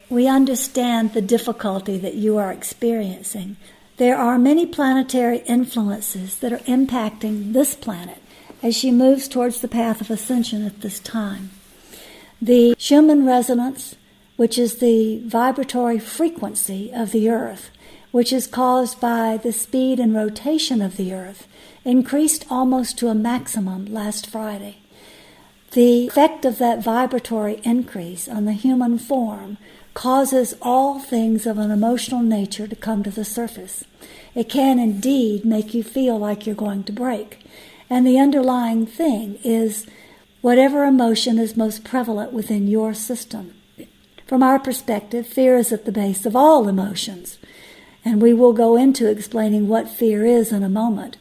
we understand the difficulty that you are experiencing. There are many planetary influences that are impacting this planet as she moves towards the path of ascension at this time. The Schumann resonance, which is the vibratory frequency of the Earth, which is caused by the speed and rotation of the Earth, increased almost to a maximum last Friday. The effect of that vibratory increase on the human form causes all things of an emotional nature to come to the surface. It can indeed make you feel like you're going to break. And the underlying thing is whatever emotion is most prevalent within your system. From our perspective, fear is at the base of all emotions. And we will go into explaining what fear is in a moment.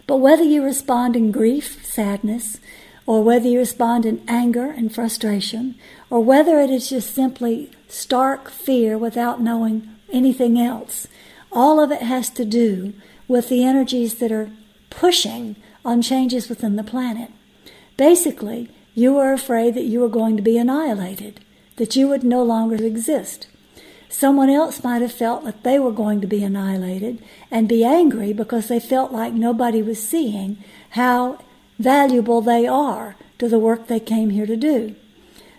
But whether you respond in grief, sadness, or whether you respond in anger and frustration, or whether it is just simply stark fear without knowing anything else, all of it has to do with the energies that are pushing on changes within the planet. Basically, you are afraid that you are going to be annihilated, that you would no longer exist. Someone else might have felt that they were going to be annihilated and be angry because they felt like nobody was seeing how valuable they are to the work they came here to do.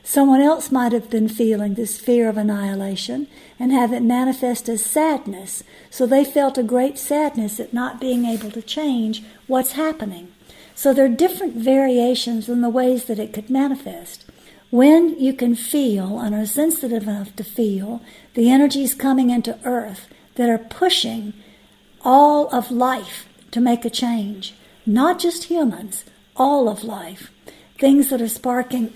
Someone else might have been feeling this fear of annihilation and have it manifest as sadness, so they felt a great sadness at not being able to change what's happening. So there are different variations in the ways that it could manifest. When you can feel and are sensitive enough to feel the energies coming into Earth that are pushing all of life to make a change, not just humans, all of life, things that are sparking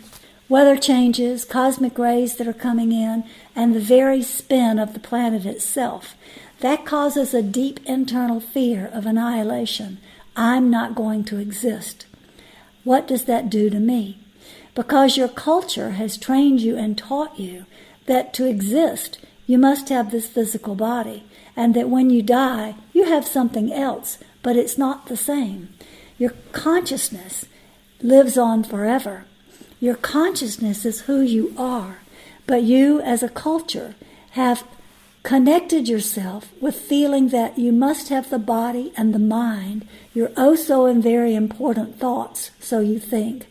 weather changes, cosmic rays that are coming in, and the very spin of the planet itself. That causes a deep internal fear of annihilation. I'm not going to exist. What does that do to me? Because your culture has trained you and taught you that to exist, you must have this physical body, and that when you die, you have something else, but it's not the same. Your consciousness lives on forever. Your consciousness is who you are, but you as a culture have connected yourself with feeling that you must have the body and the mind, your oh so and very important thoughts, so you think.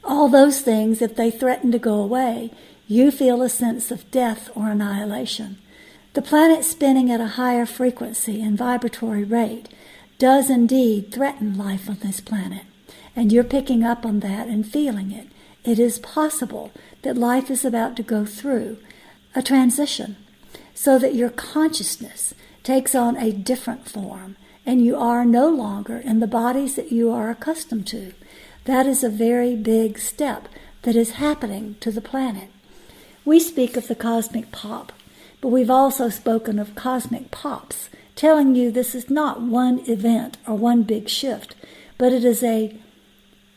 All those things, if they threaten to go away, you feel a sense of death or annihilation. The planet spinning at a higher frequency and vibratory rate does indeed threaten life on this planet, and you're picking up on that and feeling it. It is possible that life is about to go through a transition so that your consciousness takes on a different form, and you are no longer in the bodies that you are accustomed to. That is a very big step that is happening to the planet. We speak of the cosmic pop, but we've also spoken of cosmic pops, telling you this is not one event or one big shift, but it is a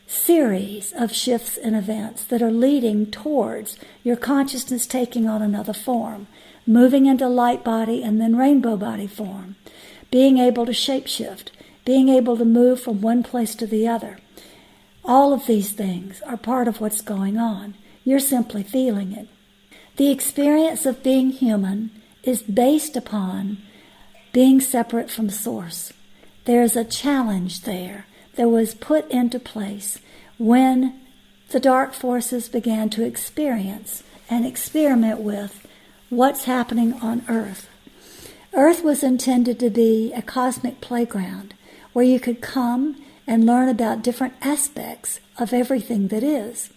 series of shifts and events that are leading towards your consciousness taking on another form, moving into light body and then rainbow body form, being able to shapeshift, being able to move from one place to the other. All of these things are part of what's going on. You're simply feeling it. The experience of being human is based upon being separate from Source. There's a challenge there that was put into place when the dark forces began to experience and experiment with what's happening on Earth. Earth was intended to be a cosmic playground where you could come and learn about different aspects of everything that is.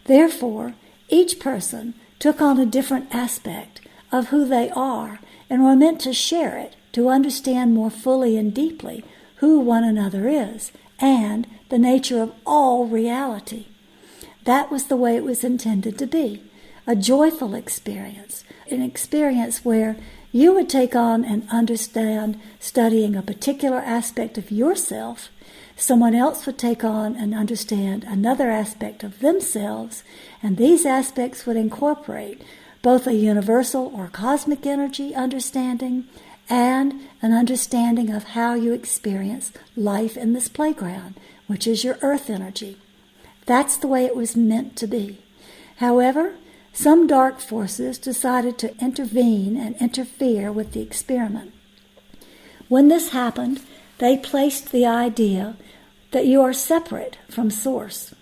Therefore, each person took on a different aspect of who they are and were meant to share it, to understand more fully and deeply who one another is and the nature of all reality. That was the way it was intended to be, a joyful experience, an experience where you would take on and understand studying a particular aspect of yourself. Someone else would take on and understand another aspect of themselves, and these aspects would incorporate both a universal or cosmic energy understanding and an understanding of how you experience life in this playground, which is your earth energy. That's the way it was meant to be. However, some dark forces decided to intervene and interfere with the experiment. When this happened, they placed the idea that you are separate from Source.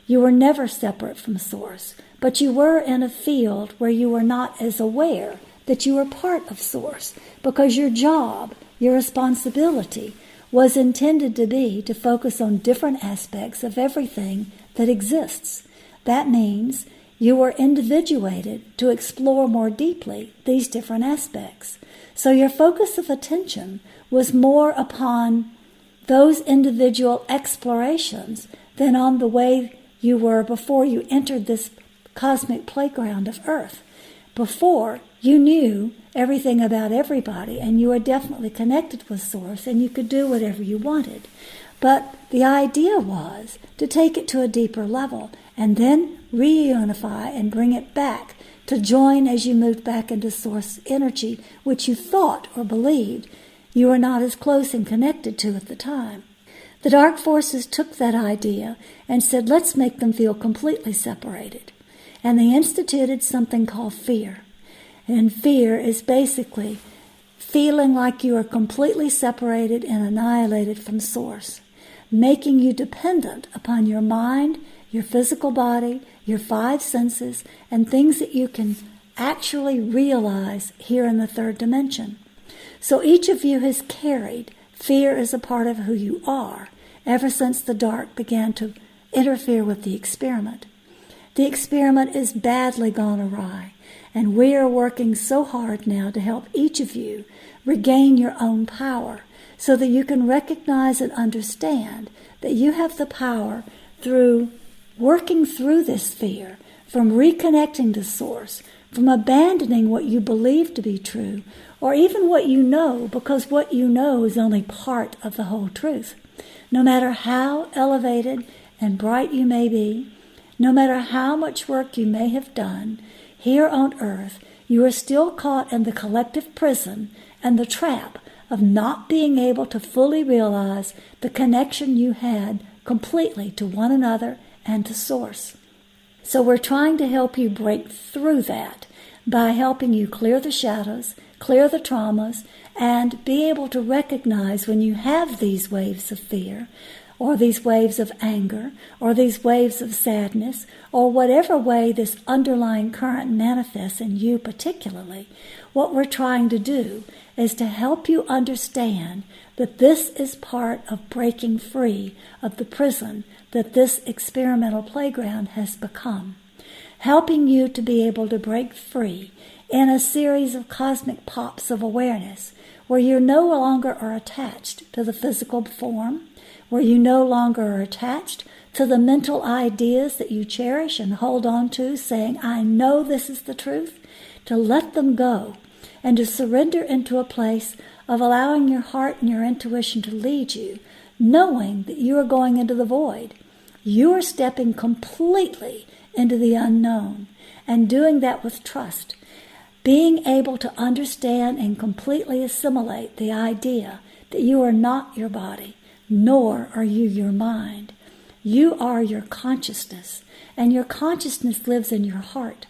You were never separate from Source, but you were in a field where you were not as aware that you were part of Source, because your job, your responsibility, was intended to be to focus on different aspects of everything that exists. That means you were individuated to explore more deeply these different aspects. So your focus of attention was more upon those individual explorations than on the way you were before you entered this cosmic playground of Earth. Before, you knew everything about everybody, and you were definitely connected with Source, and you could do whatever you wanted. But the idea was to take it to a deeper level and then reunify and bring it back to join as you moved back into Source energy, which you thought or believed you were not as close and connected to at the time. The dark forces took that idea and said, let's make them feel completely separated. And they instituted something called fear. And fear is basically feeling like you are completely separated and annihilated from Source, making you dependent upon your mind, your physical body, your five senses, and things that you can actually realize here in the third dimension. So each of you has carried fear as a part of who you are ever since the dark began to interfere with the experiment. The experiment is badly gone awry, and we are working so hard now to help each of you regain your own power so that you can recognize and understand that you have the power through working through this fear, from reconnecting to Source, from abandoning what you believe to be true, or even what you know, because what you know is only part of the whole truth. No matter how elevated and bright you may be, no matter how much work you may have done, here on Earth, you are still caught in the collective prison and the trap of not being able to fully realize the connection you had completely to one another and to Source. So we're trying to help you break through that by helping you clear the shadows, clear the traumas, and be able to recognize when you have these waves of fear, or these waves of anger, or these waves of sadness, or whatever way this underlying current manifests in you particularly. What we're trying to do is to help you understand that this is part of breaking free of the prison that this experimental playground has become. Helping you to be able to break free in a series of cosmic pops of awareness where you no longer are attached to the physical form, where you no longer are attached to the mental ideas that you cherish and hold on to, saying, I know this is the truth, to let them go and to surrender into a place of allowing your heart and your intuition to lead you, knowing that you are going into the void. You are stepping completely into the unknown and doing that with trust, being able to understand and completely assimilate the idea that you are not your body, nor are you your mind. You are your consciousness, and your consciousness lives in your heart,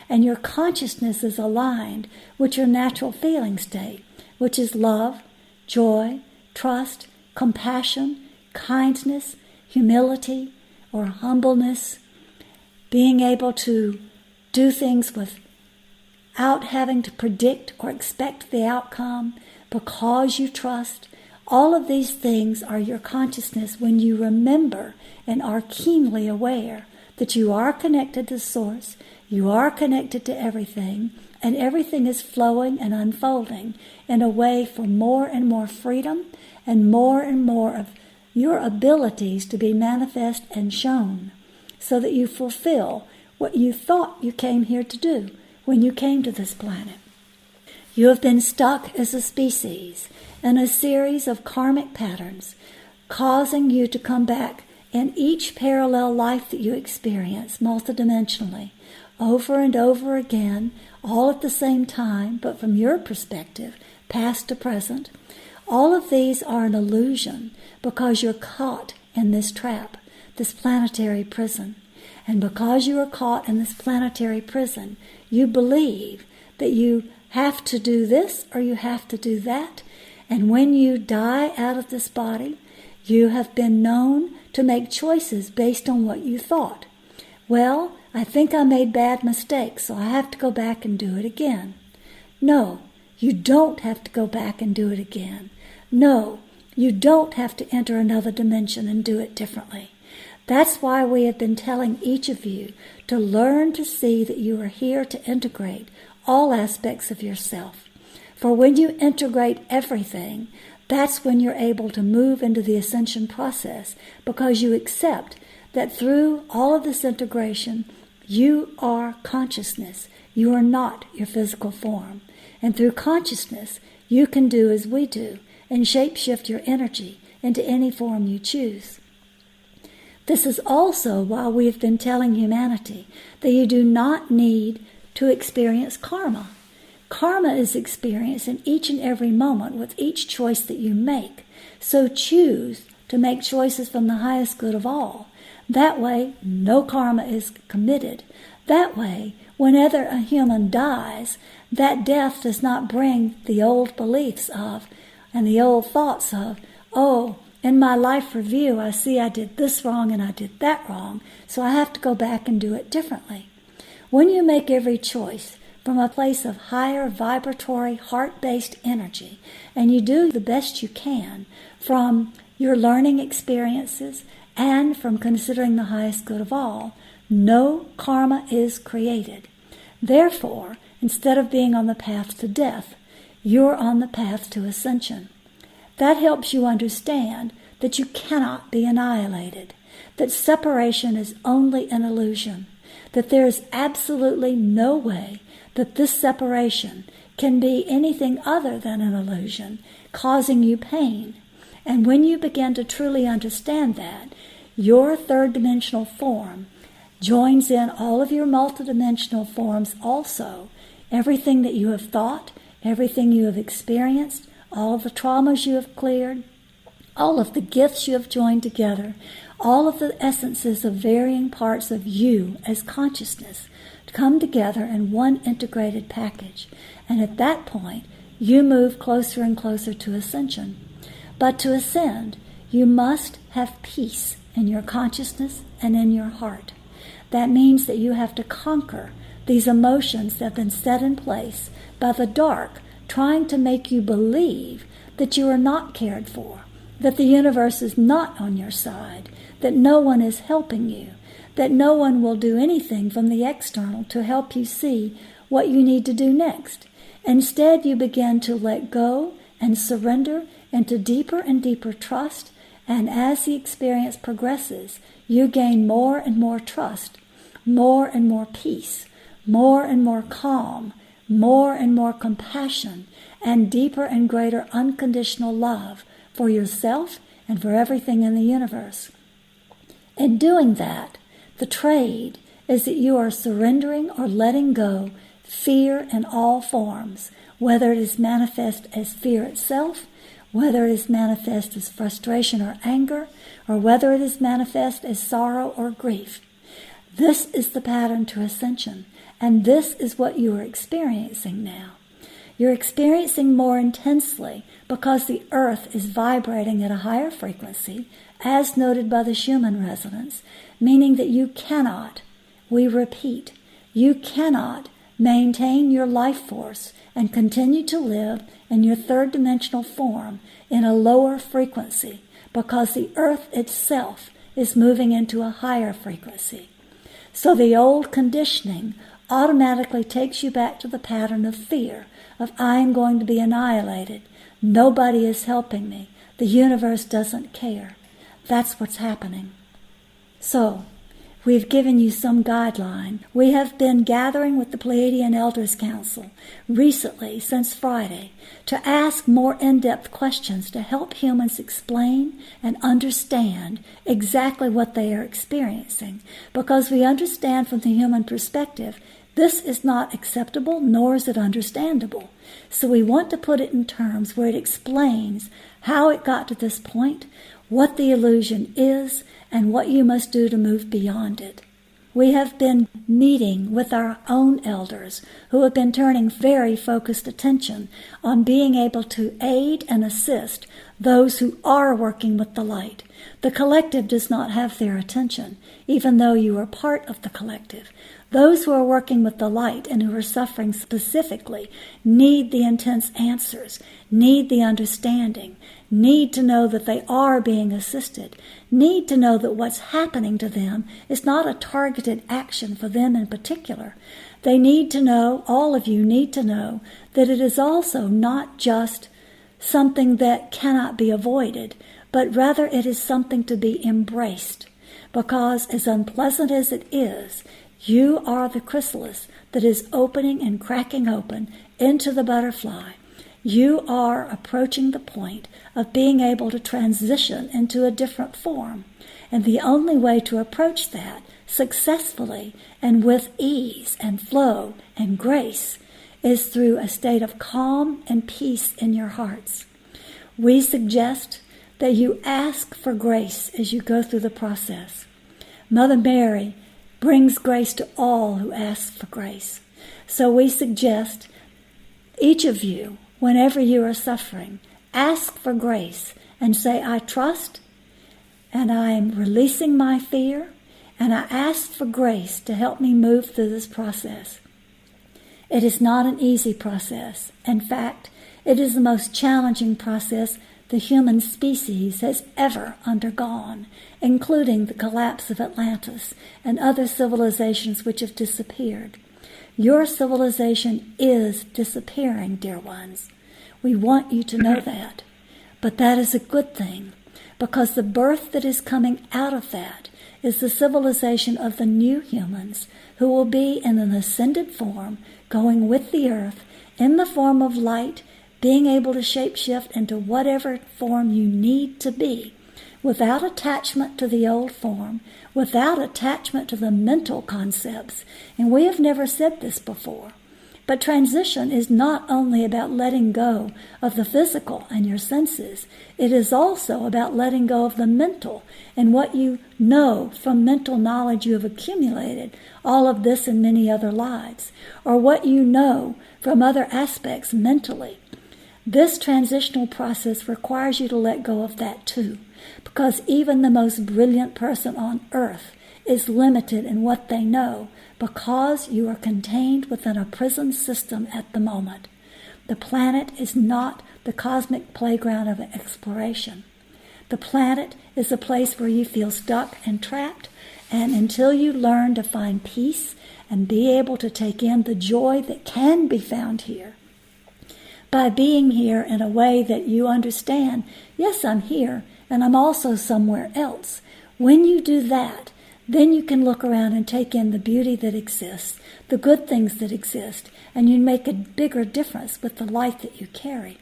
and your consciousness is aligned with your natural feeling state, which is love, joy, trust, compassion, kindness, humility, or humbleness, being able to do things without having to predict or expect the outcome because you trust. All of these things are your consciousness when you remember and are keenly aware that you are connected to Source, you are connected to everything, and everything is flowing and unfolding in a way for more and more freedom and more of your abilities to be manifest and shown, so that you fulfill what you thought you came here to do when you came to this planet. You have been stuck as a species in a series of karmic patterns, causing you to come back in each parallel life that you experience multidimensionally, over and over again, all at the same time, but from your perspective, past to present. All of these are an illusion because you're caught in this trap, this planetary prison. And because you are caught in this planetary prison, you believe that you have to do this or you have to do that. And when you die out of this body, you have been known to make choices based on what you thought. Well, I think I made bad mistakes, so I have to go back and do it again. No, you don't have to go back and do it again. No, you don't have to enter another dimension and do it differently. That's why we have been telling each of you to learn to see that you are here to integrate all aspects of yourself. For when you integrate everything, that's when you're able to move into the ascension process, because you accept that through all of this integration, you are consciousness. You are not your physical form. And through consciousness, you can do as we do and shapeshift your energy into any form you choose. This is also why we have been telling humanity that you do not need to experience karma. Karma is experienced in each and every moment with each choice that you make. So choose to make choices from the highest good of all. That way, no karma is committed. That way, whenever a human dies, that death does not bring the old beliefs of and the old thoughts of, oh, in my life review, I see I did this wrong and I did that wrong, so I have to go back and do it differently. When you make every choice from a place of higher vibratory, heart-based energy, and you do the best you can from your learning experiences and from considering the highest good of all, no karma is created. Therefore, instead of being on the path to death, you're on the path to ascension. That helps you understand that you cannot be annihilated, that separation is only an illusion, that there is absolutely no way that this separation can be anything other than an illusion, causing you pain. And when you begin to truly understand that, your third-dimensional form joins in all of your multidimensional forms also. Everything that you have thought, everything you have experienced, all of the traumas you have cleared, all of the gifts you have joined together, all of the essences of varying parts of you as consciousness come together in one integrated package. And at that point, you move closer and closer to ascension. But to ascend, you must have peace in your consciousness and in your heart. That means that you have to conquer these emotions that have been set in place by the dark, trying to make you believe that you are not cared for, that the universe is not on your side, that no one is helping you, that no one will do anything from the external to help you see what you need to do next. Instead, you begin to let go and surrender into deeper and deeper trust, and as the experience progresses, you gain more and more trust, more and more peace, more and more calm, more and more compassion, and deeper and greater unconditional love for yourself and for everything in the universe. In doing that, the trade is that you are surrendering or letting go fear in all forms, whether it is manifest as fear itself, whether it is manifest as frustration or anger, or whether it is manifest as sorrow or grief. This is the pattern to ascension, and this is what you are experiencing now. You're experiencing more intensely because the earth is vibrating at a higher frequency, as noted by the Schumann resonance, meaning that you cannot, we repeat, you cannot maintain your life force and continue to live in your third-dimensional form in a lower frequency because the earth itself is moving into a higher frequency. So the old conditioning automatically takes you back to the pattern of fear, of I am going to be annihilated. Nobody is helping me. The universe doesn't care. That's what's happening. So, we've given you some guideline. We have been gathering with the Pleiadian Elders Council recently, since Friday, to ask more in-depth questions to help humans explain and understand exactly what they are experiencing. Because we understand from the human perspective, this is not acceptable, nor is it understandable. So we want to put it in terms where it explains how it got to this point, what the illusion is, and what you must do to move beyond it. We have been meeting with our own elders who have been turning very focused attention on being able to aid and assist those who are working with the light. The collective does not have their attention, even though you are part of the collective. Those who are working with the light and who are suffering specifically need the intense answers, need the understanding, need to know that they are being assisted, need to know that what's happening to them is not a targeted action for them in particular. They need to know, all of you need to know, that it is also not just something that cannot be avoided, but rather it is something to be embraced. Because as unpleasant as it is, you are the chrysalis that is opening and cracking open into the butterfly. You are approaching the point of being able to transition into a different form. And the only way to approach that successfully and with ease and flow and grace is through a state of calm and peace in your hearts. We suggest that you ask for grace as you go through the process. Mother Mary brings grace to all who ask for grace. So we suggest each of you, whenever you are suffering, ask for grace and say, I trust, and I am releasing my fear, and I ask for grace to help me move through this process. It is not an easy process. In fact, it is the most challenging process the human species has ever undergone, including the collapse of Atlantis and other civilizations which have disappeared. Your civilization is disappearing, dear ones. We want you to know that. But that is a good thing, because the birth that is coming out of that is the civilization of the new humans who will be in an ascended form, going with the earth in the form of light, being able to shapeshift into whatever form you need to be, without attachment to the old form, without attachment to the mental concepts. And we have never said this before, but transition is not only about letting go of the physical and your senses, it is also about letting go of the mental and what you know from mental knowledge you have accumulated, all of this and many other lives, or what you know from other aspects mentally. This transitional process requires you to let go of that too, because even the most brilliant person on earth is limited in what they know because you are contained within a prison system at the moment. The planet is not the cosmic playground of exploration. The planet is a place where you feel stuck and trapped, and until you learn to find peace and be able to take in the joy that can be found here, by being here in a way that you understand, yes, I'm here, and I'm also somewhere else. When you do that, then you can look around and take in the beauty that exists, the good things that exist, and you make a bigger difference with the light that you carry.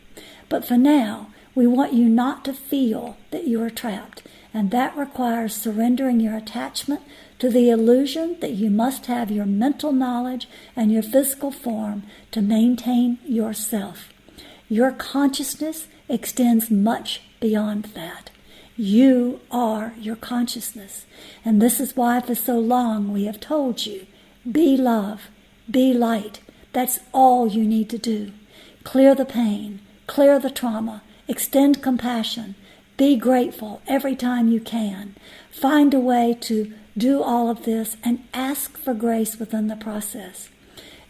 But for now, we want you not to feel that you are trapped, and that requires surrendering your attachment to the illusion that you must have your mental knowledge and your physical form to maintain yourself. Your consciousness extends much beyond that. You are your consciousness. And this is why for so long we have told you, be love, be light. That's all you need to do. Clear the pain, clear the trauma, extend compassion, be grateful every time you can. Find a way to do all of this and ask for grace within the process.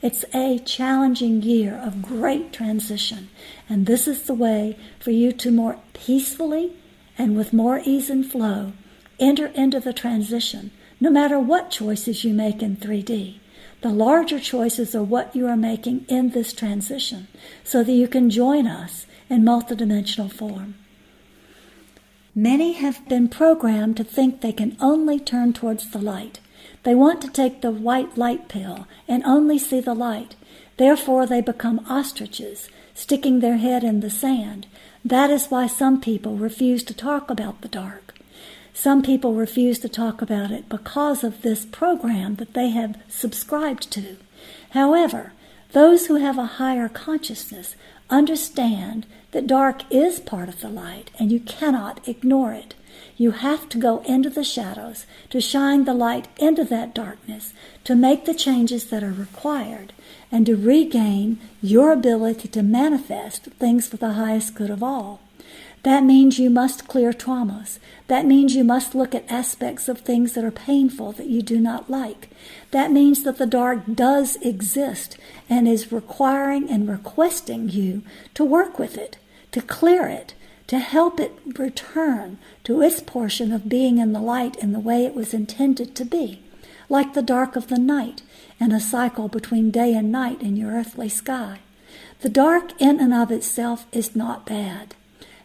It's a challenging year of great transition, and this is the way for you to more peacefully and with more ease and flow enter into the transition, no matter what choices you make in 3D. The larger choices are what you are making in this transition, so that you can join us in multidimensional form. Many have been programmed to think they can only turn towards the light. They want to take the white light pill and only see the light. Therefore, they become ostriches, sticking their head in the sand. That is why some people refuse to talk about the dark. Some people refuse to talk about it because of this program that they have subscribed to. However, those who have a higher consciousness understand that dark is part of the light and you cannot ignore it. You have to go into the shadows to shine the light into that darkness, to make the changes that are required, and to regain your ability to manifest things for the highest good of all. That means you must clear traumas. That means you must look at aspects of things that are painful that you do not like. That means that the dark does exist and is requiring and requesting you to work with it, to clear it, to help it return to its portion of being in the light in the way it was intended to be, like the dark of the night and a cycle between day and night in your earthly sky. The dark in and of itself is not bad.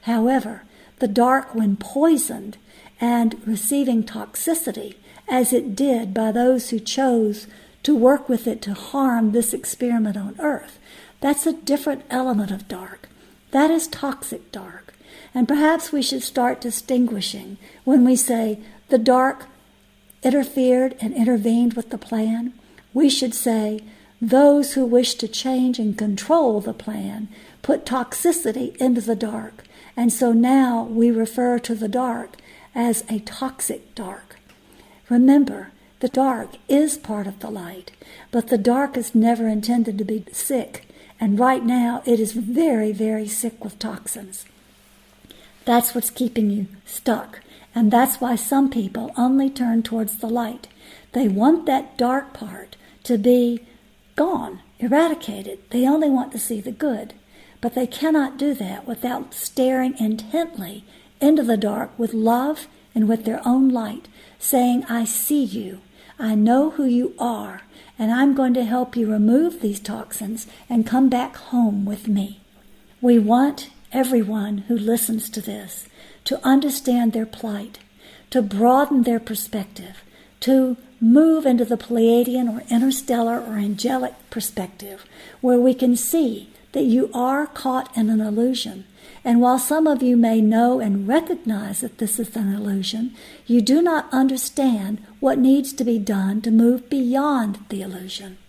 However, the dark, when poisoned and receiving toxicity, as it did by those who chose to work with it to harm this experiment on earth, that's a different element of dark. That is toxic dark. And perhaps we should start distinguishing when we say the dark interfered and intervened with the plan. We should say those who wish to change and control the plan put toxicity into the dark. And so now we refer to the dark as a toxic dark. Remember, the dark is part of the light, but the dark is never intended to be sick. And right now it is very, very sick with toxins. That's what's keeping you stuck. And that's why some people only turn towards the light. They want that dark part to be gone, eradicated. They only want to see the good. But they cannot do that without staring intently into the dark with love and with their own light, saying, I see you, I know who you are, and I'm going to help you remove these toxins and come back home with me. We want everyone who listens to this to understand their plight, to broaden their perspective, to move into the Pleiadian or interstellar or angelic perspective, where we can see that you are caught in an illusion. And while some of you may know and recognize that this is an illusion, you do not understand what needs to be done to move beyond the illusion.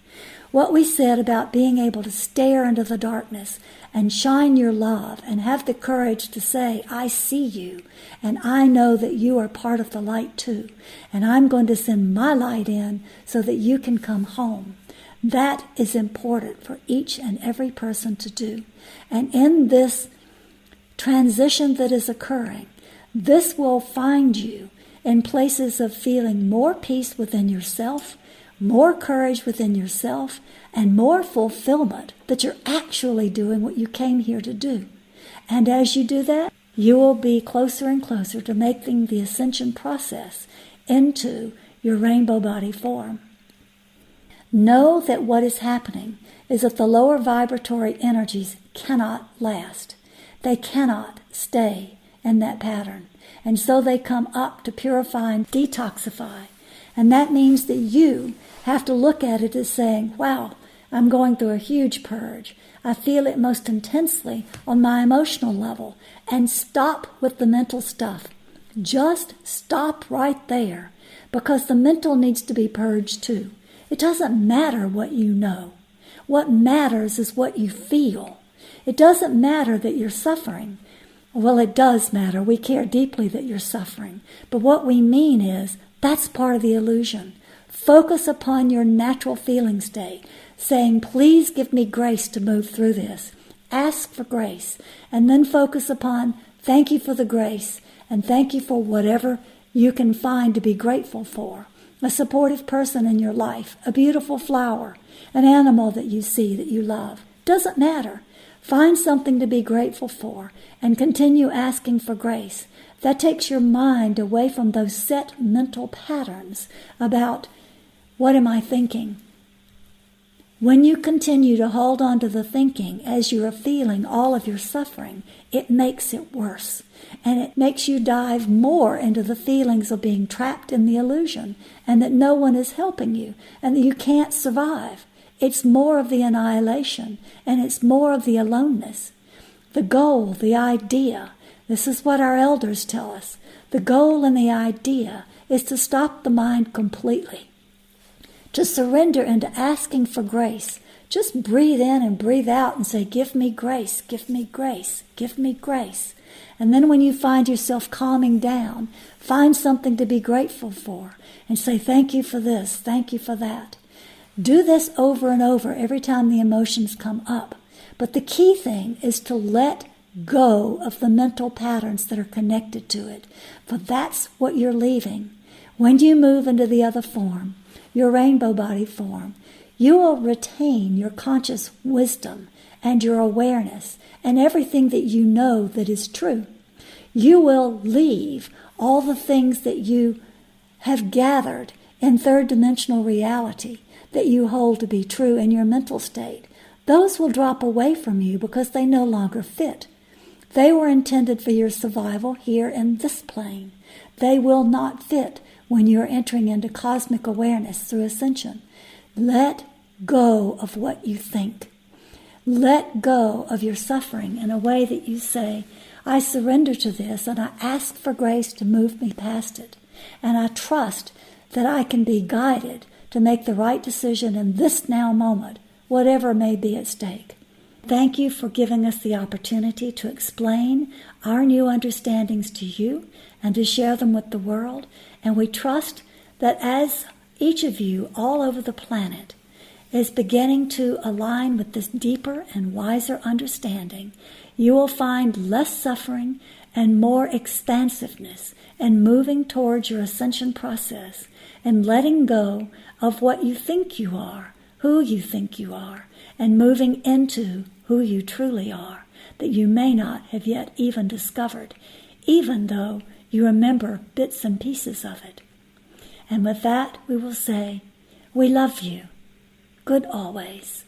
What we said about being able to stare into the darkness and shine your love and have the courage to say, I see you, and I know that you are part of the light too, and I'm going to send my light in so that you can come home. That is important for each and every person to do. And in this transition that is occurring, this will find you in places of feeling more peace within yourself, more courage within yourself, and more fulfillment that you're actually doing what you came here to do. And as you do that, you will be closer and closer to making the ascension process into your rainbow body form. Know that what is happening is that the lower vibratory energies cannot last. They cannot stay in that pattern. And so they come up to purify and detoxify. And that means that you have to look at it as saying, wow, I'm going through a huge purge. I feel it most intensely on my emotional level. And stop with the mental stuff. Just stop right there, because the mental needs to be purged too. It doesn't matter what you know. What matters is what you feel. It doesn't matter that you're suffering. Well, it does matter. We care deeply that you're suffering. But what we mean is that's part of the illusion. Focus upon your natural feeling state, saying, please give me grace to move through this. Ask for grace. And then focus upon, thank you for the grace, and thank you for whatever you can find to be grateful for. A supportive person in your life, a beautiful flower, an animal that you see that you love. Doesn't matter. Find something to be grateful for and continue asking for grace. That takes your mind away from those set mental patterns about what am I thinking? When you continue to hold on to the thinking as you are feeling all of your suffering, it makes it worse. And it makes you dive more into the feelings of being trapped in the illusion and that no one is helping you and that you can't survive. It's more of the annihilation and it's more of the aloneness. The goal, the idea, this is what our elders tell us. The goal and the idea is to stop the mind completely, to surrender into asking for grace just breathe in and breathe out and say, give me grace, give me grace, give me grace. And then when you find yourself calming down, find something to be grateful for and say, thank you for this, thank you for that. Do this over and over every time the emotions come up. But the key thing is to let go of the mental patterns that are connected to it. For that's what you're leaving. When you move into the other form, your rainbow body form, you will retain your conscious wisdom and your awareness and everything that you know that is true. You will leave all the things that you have gathered in third-dimensional reality that you hold to be true in your mental state. Those will drop away from you because they no longer fit. They were intended for your survival here in this plane. They will not fit when you're entering into cosmic awareness through ascension. Let go of what you think. Let go of your suffering in a way that you say, I surrender to this and I ask for grace to move me past it. And I trust that I can be guided to make the right decision in this now moment, whatever may be at stake. Thank you for giving us the opportunity to explain our new understandings to you and to share them with the world. And we trust that as each of you all over the planet is beginning to align with this deeper and wiser understanding, you will find less suffering and more expansiveness and moving towards your ascension process and letting go of what you think you are, who you think you are, and moving into who you truly are, that you may not have yet even discovered, even though you remember bits and pieces of it. And with that, we will say, we love you. Good always.